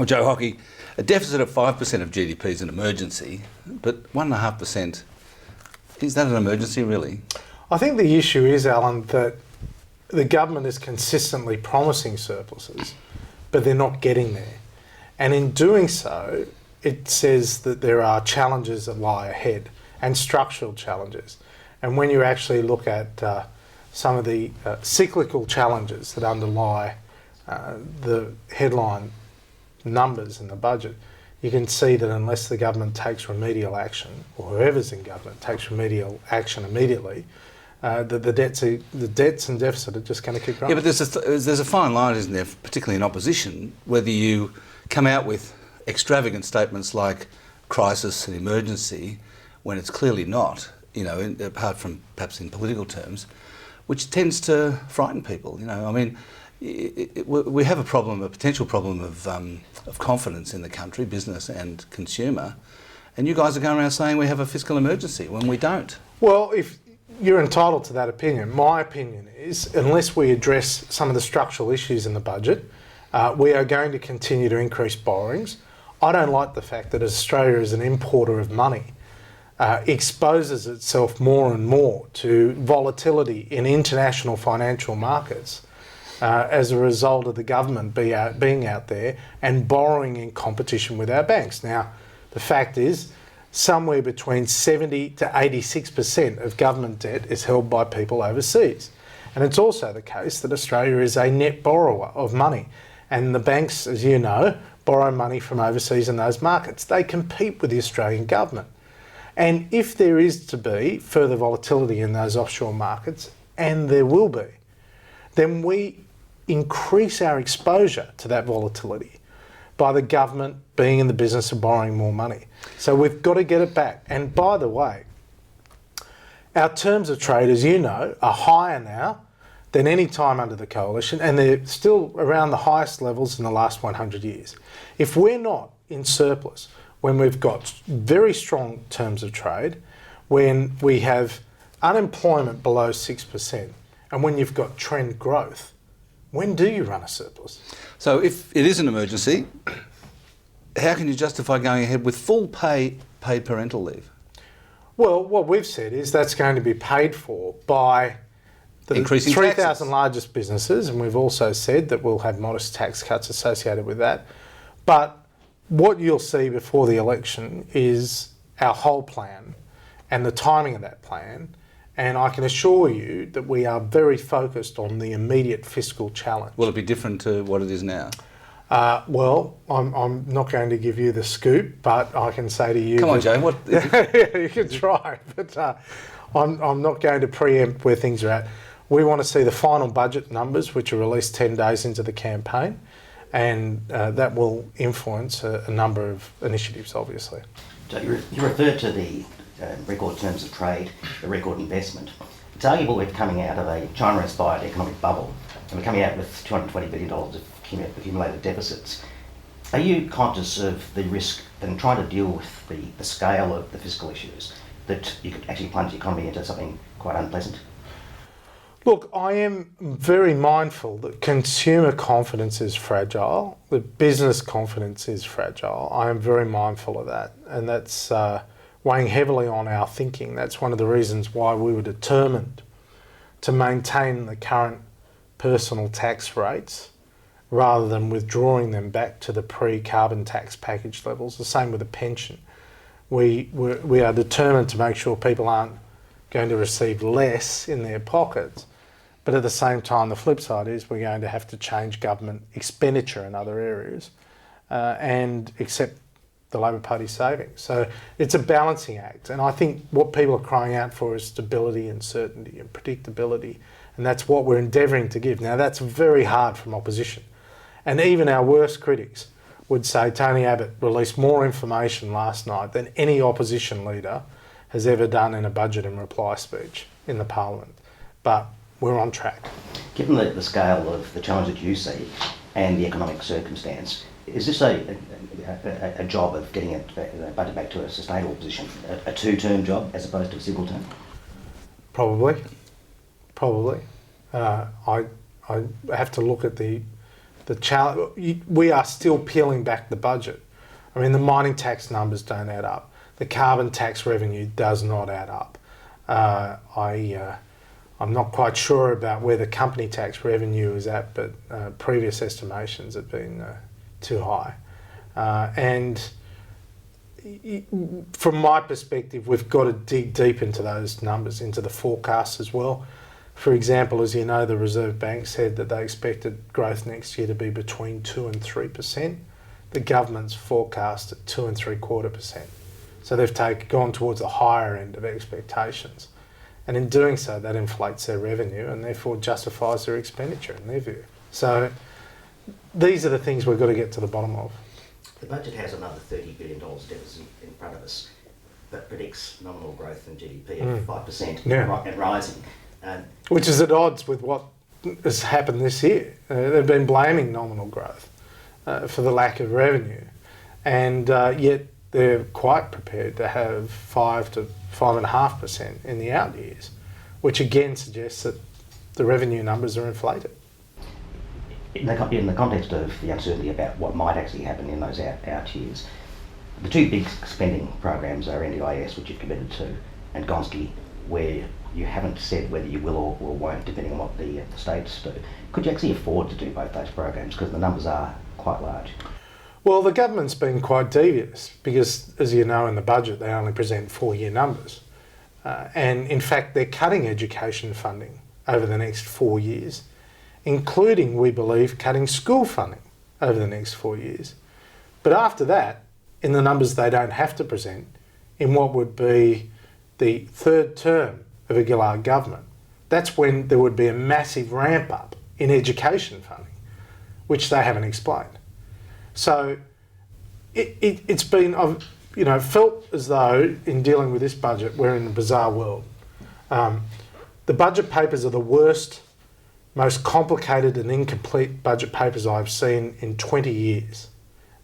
Well, Joe Hockey, a deficit of 5% of GDP is an emergency, but 1.5%, is that an emergency really? I think the issue is, Alan, that the government is consistently promising surpluses, but they're not getting there. And in doing so, it says that there are challenges that lie ahead and structural challenges. And when you actually look at some of the cyclical challenges that underlie the headline numbers in the budget, you can see that unless the government takes remedial action, or whoever's in government takes remedial action immediately, the debts and deficit are just going to keep growing. Yeah, but there's a fine line, isn't there, particularly in opposition, whether you come out with extravagant statements like crisis and emergency when it's clearly not, you know, apart from perhaps in political terms, which tends to frighten people. You know, I mean, we have a potential problem of confidence in the country, business and consumer, and you guys are going around saying we have a fiscal emergency when we don't. Well, if you're entitled to that opinion. My opinion is, unless we address some of the structural issues in the budget, we are going to continue to increase borrowings. I don't like the fact that Australia, as an importer of money, exposes itself more and more to volatility in international financial markets as a result of the government being out there and borrowing in competition with our banks. Now, the fact is, somewhere between 70 to 86% of government debt is held by people overseas. And it's also the case that Australia is a net borrower of money. And the banks, as you know, borrow money from overseas in those markets. They compete with the Australian government. And if there is to be further volatility in those offshore markets, and there will be, then we increase our exposure to that volatility by the government being in the business of borrowing more money. So we've got to get it back. And by the way, our terms of trade, as you know, are higher now than any time under the coalition, and they're still around the highest levels in the last 100 years. If we're not in surplus, when we've got very strong terms of trade, when we have unemployment below 6%, and when you've got trend growth, when do you run a surplus? So if it is an emergency, how can you justify going ahead with full paid parental leave? Well, what we've said is that's going to be paid for by the increasing 3,000 largest businesses, and we've also said that we'll have modest tax cuts associated with that. But what you'll see before the election is our whole plan and the timing of that plan. And I can assure you that we are very focused on the immediate fiscal challenge. Will it be different to what it is now? Well, I'm not going to give you the scoop, but I can say to you... Come on, Joe. What? Yeah, you can try, but I'm not going to preempt where things are at. We want to see the final budget numbers, which are released 10 days into the campaign, and that will influence a number of initiatives, obviously. So you referred to the record terms of trade, the record investment. It's arguable we're coming out of a China-inspired economic bubble, and we're coming out with $220 billion of accumulated deficits. Are you conscious of the risk in trying to deal with the scale of the fiscal issues, that you could actually plunge the economy into something quite unpleasant? Look, I am very mindful that consumer confidence is fragile, that business confidence is fragile. I am very mindful of that, and that's weighing heavily on our thinking. That's one of the reasons why we were determined to maintain the current personal tax rates rather than withdrawing them back to the pre-carbon tax package levels. The same with the pension. We are determined to make sure people aren't going to receive less in their pockets, but at the same time, the flip side is we're going to have to change government expenditure in other areas and accept the Labor Party savings. So it's a balancing act, and I think what people are crying out for is stability and certainty and predictability, and that's what we're endeavouring to give. Now, that's very hard from opposition, and even our worst critics would say Tony Abbott released more information last night than any opposition leader has ever done in a budget and reply speech in the Parliament. But we're on track. Given the scale of the challenge that you see and the economic circumstance, is this a job of getting a budget back to a sustainable position, a two-term job as opposed to a single term? Probably. I have to look at the we are still peeling back the budget. I mean, the mining tax numbers don't add up. The carbon tax revenue does not add up. I'm not quite sure about where the company tax revenue is at, but previous estimations have been too high. And from my perspective, we've got to dig deep into those numbers, into the forecasts as well. For example, as you know, the Reserve Bank said that they expected growth next year to be between 2 and 3%. The government's forecast at 2.75%. So they've gone towards the higher end of expectations. And in doing so, that inflates their revenue and therefore justifies their expenditure in their view. So these are the things we've got to get to the bottom of. The budget has another $30 billion deficit in front of us, but predicts nominal growth in GDP of 5% and rising. Which is at odds with what has happened this year. They've been blaming nominal growth for the lack of revenue, and yet they're quite prepared to have 5 to 5.5% in the out years, which again suggests that the revenue numbers are inflated. In the context of the uncertainty about what might actually happen in those out years, the two big spending programs are NDIS, which you've committed to, and Gonski, where you haven't said whether you will or won't, depending on what the states do. Could you actually afford to do both those programs, because the numbers are quite large? Well, the government's been quite devious because, as you know, in the budget they only present 4-year numbers. And in fact, they're cutting education funding over the next 4 years, including, we believe, cutting school funding over the next 4 years. But after that, in the numbers they don't have to present, in what would be the third term of a Gillard government, that's when there would be a massive ramp up in education funding, which they haven't explained. So it's been, felt as though in dealing with this budget, we're in a bizarre world. The budget papers are the worst, most complicated and incomplete budget papers I've seen in 20 years.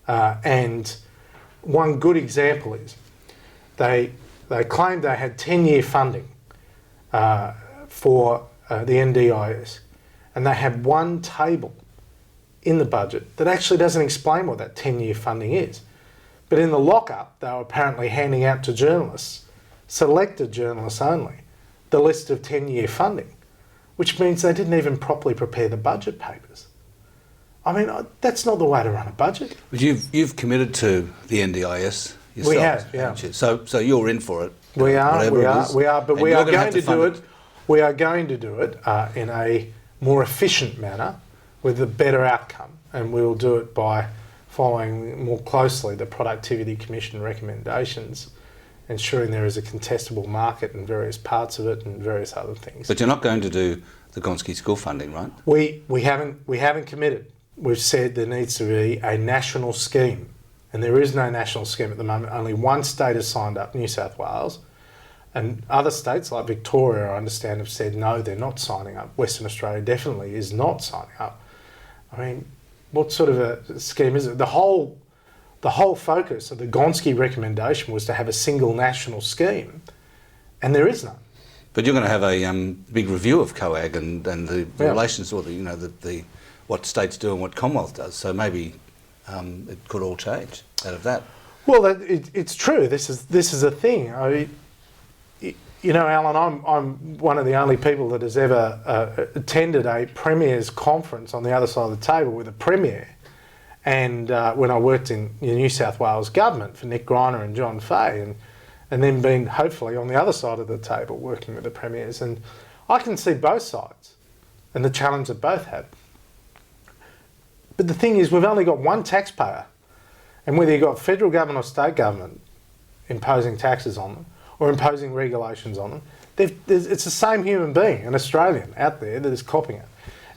And one good example is they claimed they had 10-year funding for the NDIS, and they have one table in the budget that actually doesn't explain what that 10-year funding is. But in the lockup, they were apparently handing out to journalists, selected journalists only, the list of 10-year funding, which means they didn't even properly prepare the budget papers. I mean, that's not the way to run a budget. But you've committed to the NDIS yourself. We have, yeah. You? So you're in for it. We are, but and we are going going to do it. We are going to do it in a more efficient manner with a better outcome, and we will do it by following more closely the Productivity Commission recommendations, ensuring there is a contestable market in various parts of it and various other things. But you're not going to do the Gonski school funding, right? We haven't committed. We've said there needs to be a national scheme, and there is no national scheme at the moment. Only one state has signed up, New South Wales, and other states like Victoria, I understand, have said no, they're not signing up. Western Australia definitely is not signing up. I mean, what sort of a scheme is it? The whole focus of the Gonski recommendation was to have a single national scheme, and there is none. But you're going to have a big review of COAG and the relations, or the what states do and what Commonwealth does. So maybe it could all change out of that. Well, it's true. This is a thing. Alan, I'm one of the only people that has ever attended a Premier's conference on the other side of the table with a Premier. And when I worked in the New South Wales government for Nick Greiner and John Fay, and then been hopefully on the other side of the table working with the Premiers. And I can see both sides and the challenge that both have. But the thing is, we've only got one taxpayer. And whether you've got federal government or state government imposing taxes on them, or imposing regulations on them, it's the same human being, an Australian out there that is copying it.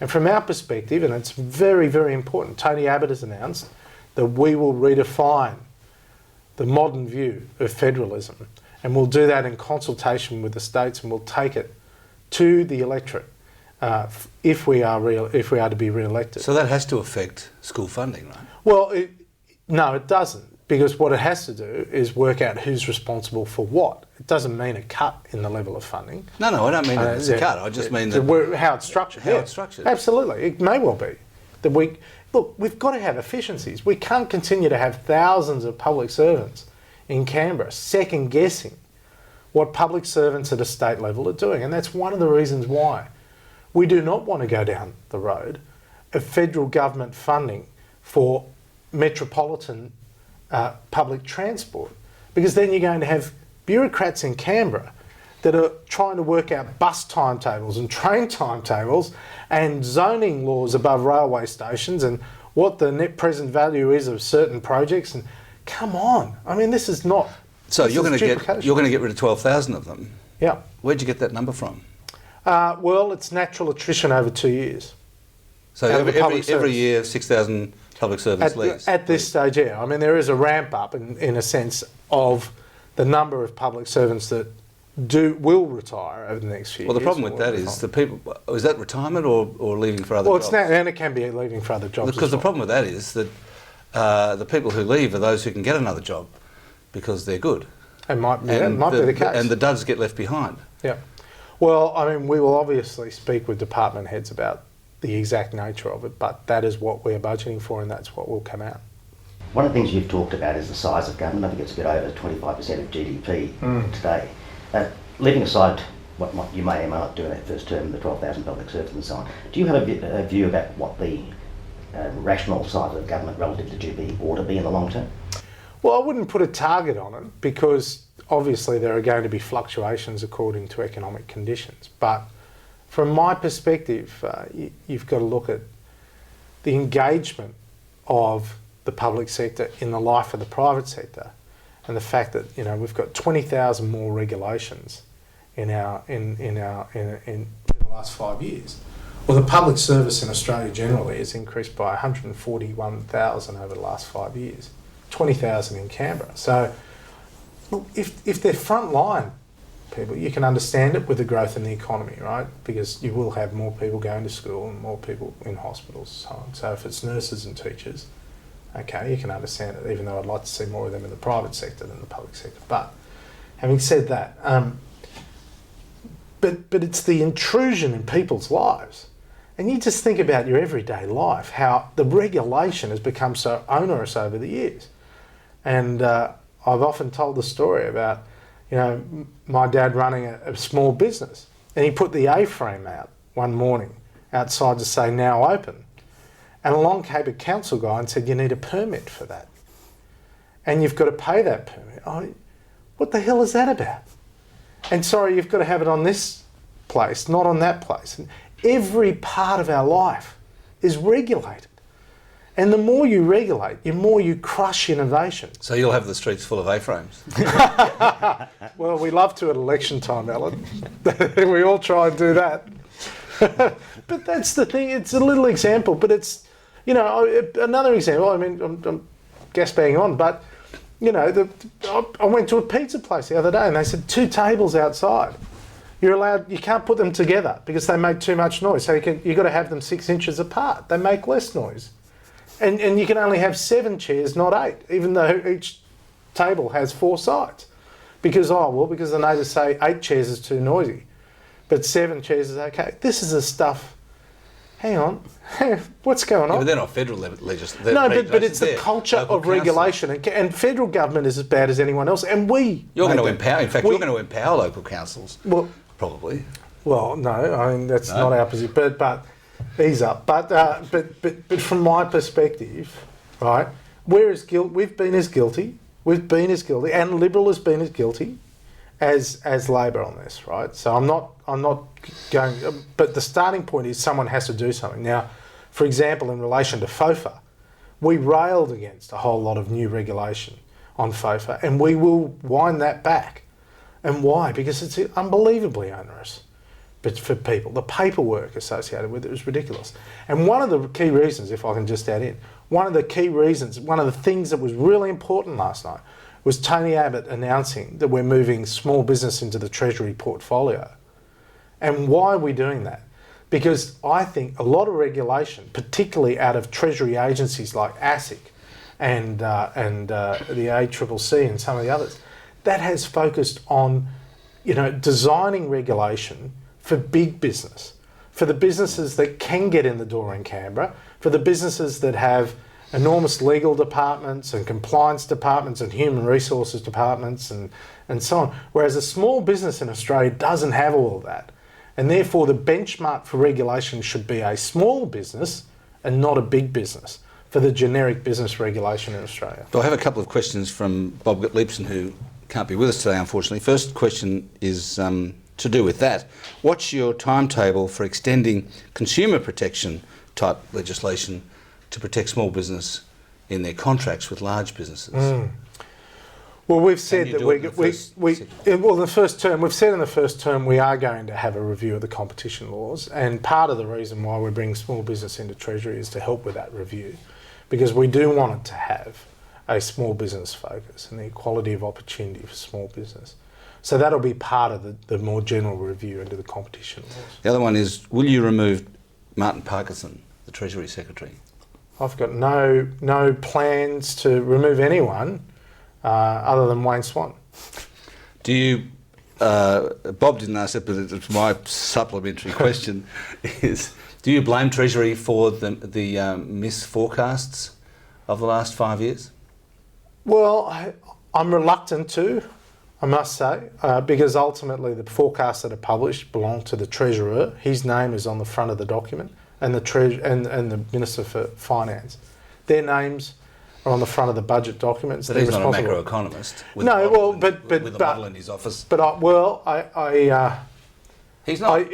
And from our perspective, and it's very, very important, Tony Abbott has announced that we will redefine the modern view of federalism, and we'll do that in consultation with the states, and we'll take it to the electorate if we are to be re-elected. So that has to affect school funding, right? Well, no, it doesn't. Because what it has to do is work out who's responsible for what. It doesn't mean a cut in the level of funding. No, I don't mean it's a cut. I just mean how it's structured. How it's structured. Absolutely, it may well be that look, we've got to have efficiencies. We can't continue to have thousands of public servants in Canberra second guessing what public servants at a state level are doing. And that's one of the reasons why we do not want to go down the road of federal government funding for metropolitan public transport, because then you're going to have bureaucrats in Canberra that are trying to work out bus timetables and train timetables and zoning laws above railway stations and what the net present value is of certain projects. And come on, I mean, this is not. So you're going to get rid of 12,000 of them. Yeah. Where'd you get that number from? Well, it's natural attrition over 2 years. So every year, 6,000 public servants leave. At this stage, yeah. I mean, there is a ramp up in a sense of the number of public servants that will retire over the next few years. Well, the problem with that is the people. Is that retirement or leaving for other jobs? Well, and it can be leaving for other jobs. Because the problem with that is that the people who leave are those who can get another job because they're good. It might be the case. And the duds get left behind. Yeah. Well, I mean, we will obviously speak with department heads about the exact nature of it, but that is what we're budgeting for, and that's what will come out. One of the things you've talked about is the size of government. I think it's a bit over 25% of GDP today. Leaving aside what you may or may not do in that first term, the 12,000 public servants and so on, do you have a view about what the rational size of government relative to GDP ought to be in the long term? Well, I wouldn't put a target on it because obviously there are going to be fluctuations according to economic conditions. But from my perspective, you've got to look at the engagement of the public sector in the life of the private sector, and the fact that we've got 20,000 more regulations in the last 5 years. Well, the public service in Australia generally has increased by 141,000 over the last 5 years, 20,000 in Canberra. So, look, if they're frontline people, you can understand it with the growth in the economy, right? Because you will have more people going to school and more people in hospitals and so on. So if it's nurses and teachers, okay, you can understand it, even though I'd like to see more of them in the private sector than the public sector. But having said that, but it's the intrusion in people's lives. And you just think about your everyday life, how the regulation has become so onerous over the years. And I've often told the story about, my dad running a small business, and he put the A-frame out one morning outside to say now open. And along came a council guy and said, you need a permit for that. And you've got to pay that permit. What the hell is that about? And sorry, you've got to have it on this place, not on that place. And every part of our life is regulated. And the more you regulate, the more you crush innovation. So you'll have the streets full of A-frames. Well, we love to at election time, Alan. We all try and do that. But that's the thing. It's a little example, but it's, another example. I mean, I'm gas banging on, but, I went to a pizza place the other day and they said 2 tables outside. You can't put them together because they make too much noise. So you've got to have them 6 inches apart. They make less noise. And you can only have 7 chairs, not 8, even though each table has 4 sides. Because the neighbours say 8 chairs is too noisy, but 7 chairs is okay. This is the stuff. Hang on, what's going on? Yeah, but they're not federal legislation. No, but it's the culture of regulation, and federal government is as bad as anyone else. And you're going to empower. In fact, you're going to empower local councils. Well, probably. Well, no, I mean that's not our position. But ease up. But from my perspective, right? We've been as guilty, and Liberal has been as guilty as Labor on this, right? So I'm not going. But the starting point is someone has to do something. Now, for example, in relation to FOFA, we railed against a whole lot of new regulation on FOFA, and we will wind that back. And why? Because it's unbelievably onerous. But for people, the paperwork associated with it is ridiculous. And one of the key reasons, if I can just add in, one of the things that was really important last night was Tony Abbott announcing that we're moving small business into the Treasury portfolio. And why are we doing that? Because I think a lot of regulation, particularly out of Treasury agencies like ASIC and the ACCC and some of the others, that has focused on, designing regulation for big business, for the businesses that can get in the door in Canberra, for the businesses that have enormous legal departments and compliance departments and human resources departments and so on. Whereas a small business in Australia doesn't have all of that. And therefore the benchmark for regulation should be a small business and not a big business for the generic business regulation in Australia. So I have a couple of questions from Bob Gottliebson, who can't be with us today, unfortunately. First question is to do with that. What's your timetable for extending consumer protection type legislation to protect small business in their contracts with large businesses? Well, we've said that the first term, we've said in the first term we are going to have a review of the competition laws, and part of the reason why we bring small business into Treasury is to help with that review, because we do want it to have a small business focus and the equality of opportunity for small business. So that'll be part of the more general review into the competition laws. The other one is, will you remove Martin Parkinson, the Treasury Secretary? I've got no plans to remove anyone other than Wayne Swan. Do you, Bob didn't ask it, but it's my supplementary question, is do you blame Treasury for the misforecasts of the last 5 years? Well, I'm reluctant to, I must say, because ultimately the forecasts that are published belong to the Treasurer. His name is on the front of the document, and the Minister for Finance. Their names are on the front of the budget documents. But he's not a macroeconomist with a model in his office. But he's not.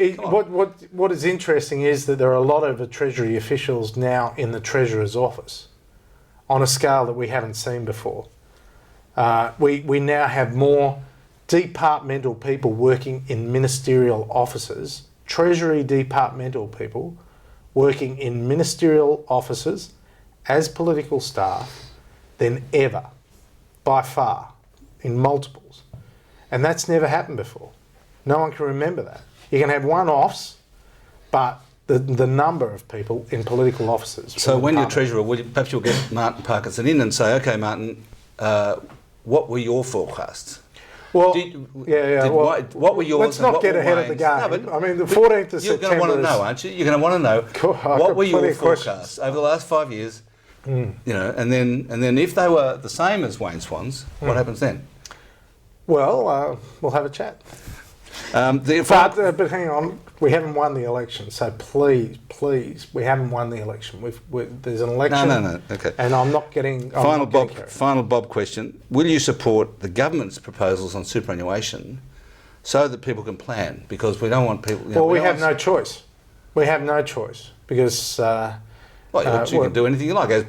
What is interesting is that there are a lot of Treasury officials now in the Treasurer's office on a scale that we haven't seen before. We now have more departmental people working in ministerial offices, Treasury departmental people working in ministerial offices as political staff than ever, by far, in multiples. And that's never happened before. No one can remember that. You can have one-offs, but the number of people in political offices. So when you're Treasurer, perhaps you'll get Martin Parkinson in and say, okay, Martin, what were your forecasts? Well, what were yours? Let's not get ahead of the game. I mean, the 14th of September. You're going to want to know, aren't you? You're going to want to know what were your forecasts over the last 5 years. You know, and then if they were the same as Wayne Swan's, what happens then? Well, we'll have a chat. But hang on, we haven't won the election, so please, we haven't won the election. There's an election. No. Okay. And I'm not getting. Final Bob question: will you support the government's proposals on superannuation so that people can plan? Because we don't want people. Well, we have no choice. We have no choice because. You can do anything you like. The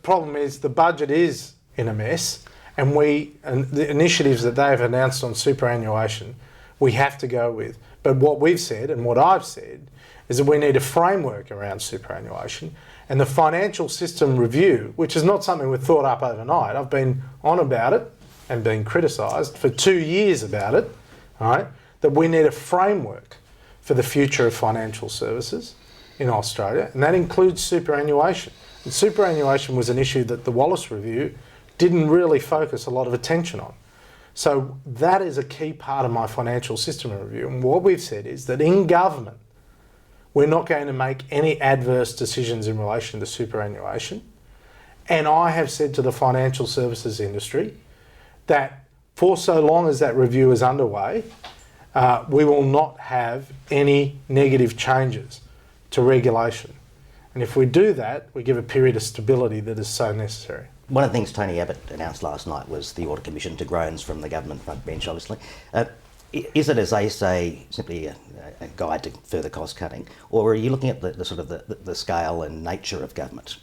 problem is the budget is in a mess. And the initiatives that they've announced on superannuation, we have to go with. But what we've said and what I've said is that we need a framework around superannuation, and the financial system review, which is not something we've thought up overnight. I've been on about it and been criticised for 2 years about it, right? That we need a framework for the future of financial services in Australia, and that includes superannuation. And superannuation was an issue that the Wallace Review didn't really focus a lot of attention on. So that is a key part of my financial system review. And what we've said is that in government, we're not going to make any adverse decisions in relation to superannuation. And I have said to the financial services industry that for so long as that review is underway, we will not have any negative changes to regulation. And if we do that, we give a period of stability that is so necessary. One of the things Tony Abbott announced last night was the Audit Commission, to groans from the government front bench, obviously. Is it, as they say, simply a guide to further cost cutting, or are you looking at the scale and nature of government?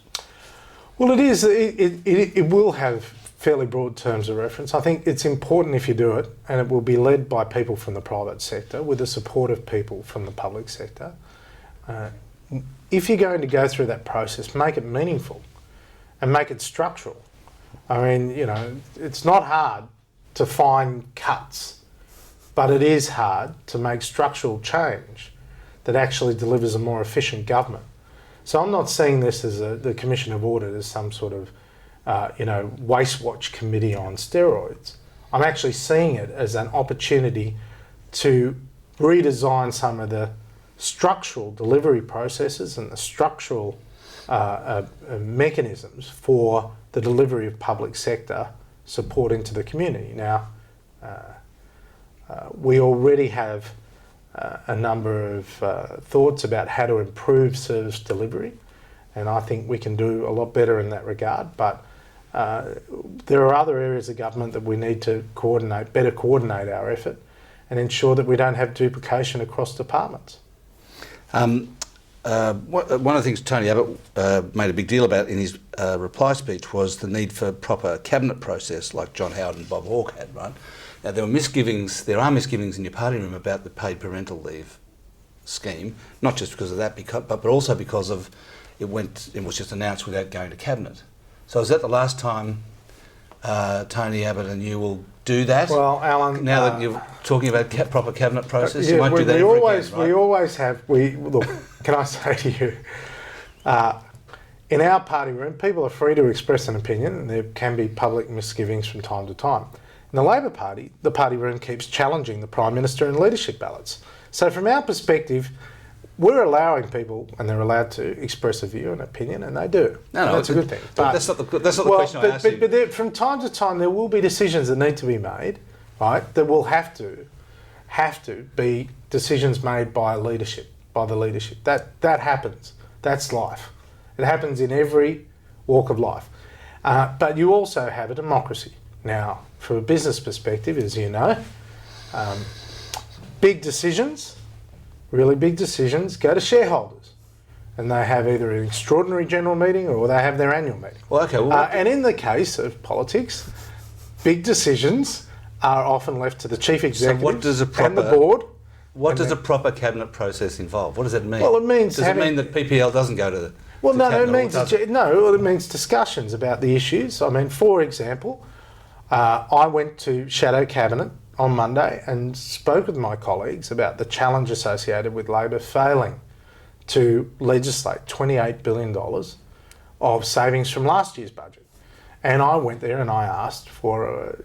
Well, it is. It will have fairly broad terms of reference. I think it's important if you do it, and it will be led by people from the private sector with the support of people from the public sector. If you're going to go through that process, make it meaningful and make it structural. I mean, you know, it's not hard to find cuts, but it is hard to make structural change that actually delivers a more efficient government. So I'm not seeing this as the Commission of Audit as some sort of, waste watch committee on steroids. I'm actually seeing it as an opportunity to redesign some of the structural delivery processes and the structural mechanisms for the delivery of public sector support into the community. Now, we already have a number of thoughts about how to improve service delivery, and I think we can do a lot better in that regard, but there are other areas of government that we need to better coordinate our effort and ensure that we don't have duplication across departments. One of the things Tony Abbott made a big deal about in his reply speech was the need for proper cabinet process, like John Howard and Bob Hawke had, right? Now, there are misgivings in your party room about the paid parental leave scheme, not just because of that, but also because of it was just announced without going to cabinet. So is that the last time Tony Abbott and you will do that? Well, Alan, now that you're talking about proper cabinet process, yeah, you won't do that we ever always, again, right? We always have. Look. Can I say to you, in our party room, people are free to express an opinion, and there can be public misgivings from time to time. In the Labor Party, the party room keeps challenging the Prime Minister in leadership ballots. So from our perspective, we're allowing people, and they're allowed to express a view and opinion, and they do. No, that's a good thing. But that's not the question I asked you. But from time to time, there will be decisions that need to be made, right? That will have to be decisions made by the leadership. That happens. That's life. It happens in every walk of life. But you also have a democracy. Now, from a business perspective, as you know, big decisions, really big decisions, go to shareholders. And they have either an extraordinary general meeting or they have their annual meeting. Well, okay. Well, and in the case of politics, big decisions are often left to the chief executive and the board. What does a proper cabinet process involve? What does that mean? Well, it means does it mean that PPL doesn't go to the it means discussions about the issues. I mean, for example, I went to Shadow Cabinet on Monday and spoke with my colleagues about the challenge associated with Labor failing to legislate $28 billion of savings from last year's budget. And I went there and I asked for,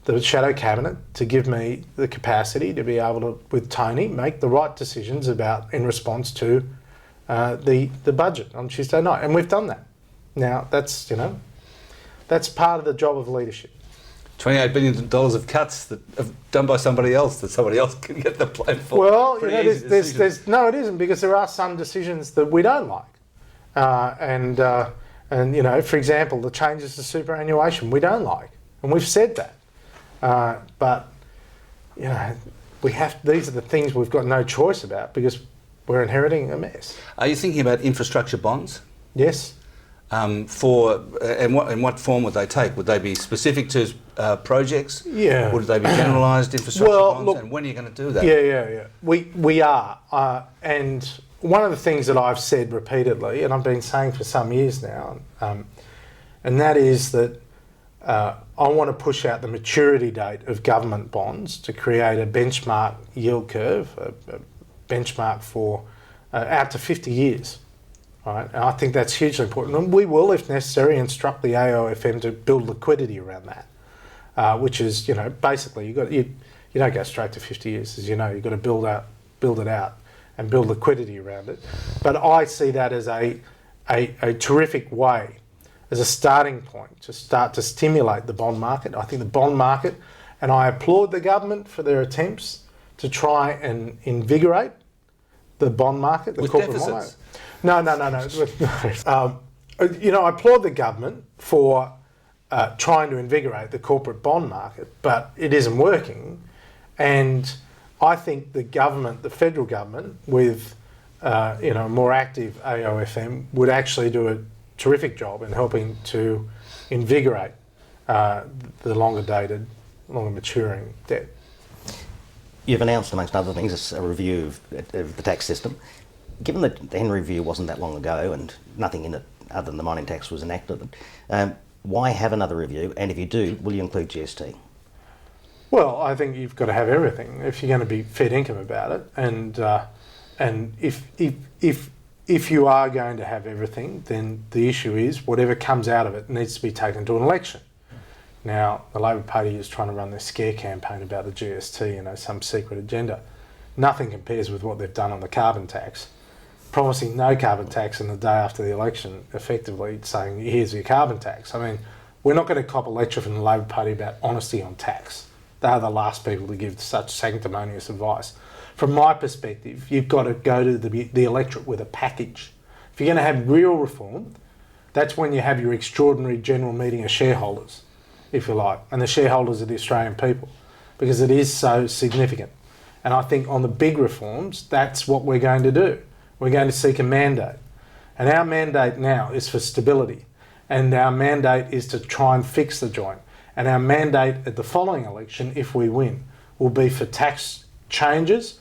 the Shadow Cabinet to give me the capacity to be able to, with Tony, make the right decisions in response to the budget on Tuesday night. And we've done that. Now, that's part of the job of leadership. $28 billion of cuts that are done by somebody else that somebody else can get the blame for. Well, no, it isn't, because there are some decisions that we don't like. For example, the changes to superannuation we don't like. And we've said that. But these are the things we've got no choice about because we're inheriting a mess. Are you thinking about infrastructure bonds? Yes. In what form would they take? Would they be specific to projects? Yeah. Would they be generalised infrastructure bonds? Look, and when are you going to do that? Yeah. We are. And one of the things that I've said repeatedly, and I've been saying for some years now, and that is that I want to push out the maturity date of government bonds to create a benchmark yield curve, a benchmark for out to 50 years. Right? And I think that's hugely important. And we will, if necessary, instruct the AOFM to build liquidity around that, which is, basically you don't go straight to 50 years, as you know. You've got to build it out and build liquidity around it. But I see that as a terrific way, as a starting point to start to stimulate the bond market. I think the bond market, and I applaud the government for their attempts to try and invigorate the bond market, the with corporate deficits. No. I applaud the government for trying to invigorate the corporate bond market, but it isn't working. And I think the government, the federal government, with a more active AOFM, would actually do a terrific job in helping to invigorate the longer dated, longer maturing debt. You've announced, amongst other things, a review of the tax system. Given that the Henry Review wasn't that long ago and nothing in it other than the mining tax was enacted, why have another review? And if you do, will you include GST? Well, I think you've got to have everything if you're going to be fair income about it. And if you are going to have everything, then the issue is whatever comes out of it needs to be taken to an election. Now, the Labor Party is trying to run this scare campaign about the GST, some secret agenda. nothing compares with what they've done on the carbon tax. Promising no carbon tax and the day after the election, effectively saying, here's your carbon tax. I mean, we're not going to cop a lecture from the Labor Party about honesty on tax. They are the last people to give such sanctimonious advice. From my perspective, you've got to go to the electorate with a package. If you're going to have real reform, that's when you have your extraordinary general meeting of shareholders, if you like, and the shareholders are the Australian people, because it is so significant. And I think on the big reforms, that's what we're going to do. We're going to seek a mandate. And our mandate now is for stability. And our mandate is to try and fix the joint. And our mandate at the following election, if we win, will be for tax changes,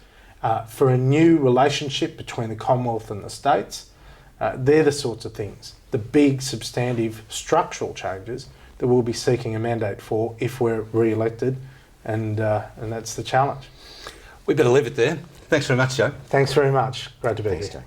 for a new relationship between the Commonwealth and the states. They're the sorts of things, the big, substantive, structural changes that we'll be seeking a mandate for if we're re-elected, and that's the challenge. We better leave it there. Thanks very much, Joe. Thanks very much. Great to be here. Joe.